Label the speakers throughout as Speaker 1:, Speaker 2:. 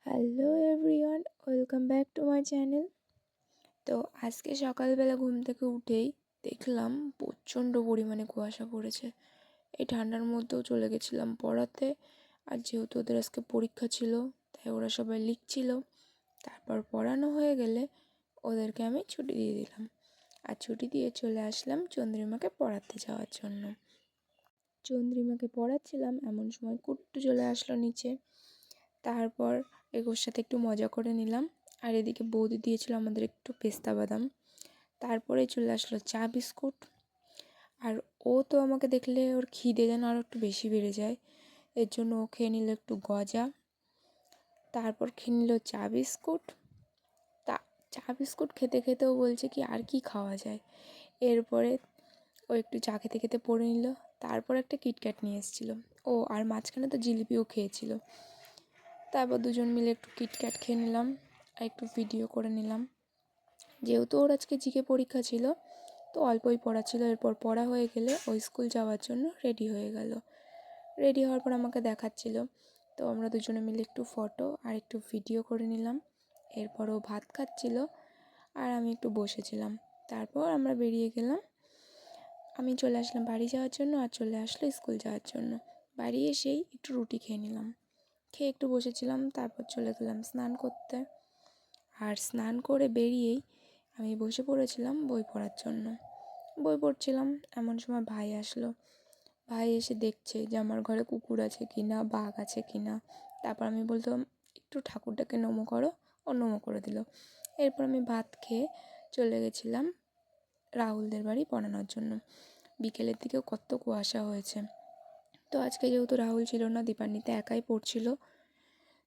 Speaker 1: Hello everyone, welcome back to my channel. তো আজকে সকালবেলা ঘুম থেকে উঠেই দেখলাম প্রচণ্ড পরিমাণে কুয়াশা পড়েছে। এই ঠান্ডার মধ্যেও চলে গেছিলাম পড়াতে। আর যেহেতু ওদের আজকে পরীক্ষা ছিল, তাই ওরা সবাই লিখছিল। তারপর পড়ানো হয়ে গেলে ওদেরকে আমি ছুটি দিয়ে দিলাম। আর ছুটি দিয়ে চলে আসলাম চন্দ্রিমাকে পড়াতে যাওয়ার জন্য। চন্দ্রিমাকে পড়াচ্ছিলাম, এমন সময় কুট্টু চলে আসলো নিচে। তারপর ওর সাথে একটু মজা করে নিলাম। আর এদিকে বৌদি দিয়েছিল আমাদের একটু পেস্তা বাদাম। তারপরে চলে আসলো চা বিস্কুট। আর ও তো আমাকে দেখলে ওর খিদে যেন আরও একটু বেশি বেড়ে যায়, এর জন্য ও খেয়ে নিল একটু গজা। তারপর খেয়ে নিল চা বিস্কুট। তা চা বিস্কুট খেতে খেতেও বলছে কি আর কি খাওয়া যায়। এরপরে ও একটু চা খেতে খেতে পড়ে নিল। তারপর একটা কিটক্যাট নিয়ে এসেছিলো ও, আর মাঝখানে তো জিলিপিও খেয়েছিল। তারপর দুজন মিলে একটু কিটক্যাট খেয়ে নিলাম আর একটু ভিডিও করে নিলাম। যেহেতু ওর আজকে জিকে পরীক্ষা ছিল, তো অল্পই পড়া ছিল। এরপর পড়া হয়ে গেলে ওই স্কুল যাওয়ার জন্য রেডি হয়ে গেল। রেডি হওয়ার পর আমাকে দেখাচ্ছিল, তো আমরা দুজনে মিলে একটু ফটো আর একটু ভিডিও করে নিলাম। এরপর ও ভাত খাচ্ছিল আর আমি একটু বসেছিলাম। তারপর আমরা বেরিয়ে গেলাম। আমি চলে আসলাম বাড়ি যাওয়ার জন্য, আর চলে আসলো স্কুল যাওয়ার জন্য। বাড়ি এসেই একটু রুটি খেয়ে নিলাম, খেয়ে একটু বসেছিলাম। তারপর চলে গেলাম স্নান করতে। আর স্নান করে বেরিয়েই আমি বসে পড়েছিলাম বই পড়ার জন্য। বই পড়ছিলাম, এমন সময় ভাই আসলো। ভাই এসে দেখছে যে আমার ঘরে কুকুর আছে কি না, বাঘ আছে কি না। তারপর আমি বলতাম একটু ঠাকুরটাকে নমো করো, ও নমো করে দিল। এরপর আমি ভাত খেয়ে চলে গেছিলাম রাহুলদের বাড়ি পড়ানোর জন্য। বিকেলের দিকেও কত কুয়াশা হয়েছে। তো আজকে যেহেতু রাহুল ছিল না, দীপান্বিতা একাই পড়ছিল।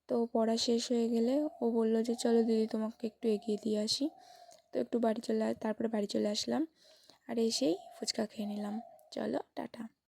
Speaker 1: তো পড়া শেষ হয়ে গেলে ও বলল যে চলো দিদি তোমাকে একটু এগিয়ে দিয়ে আসি। তো একটু তারপরে বাড়ি চলে আসলাম। আর এসেই ফুচকা খেয়ে নিলাম। চলো টাটা।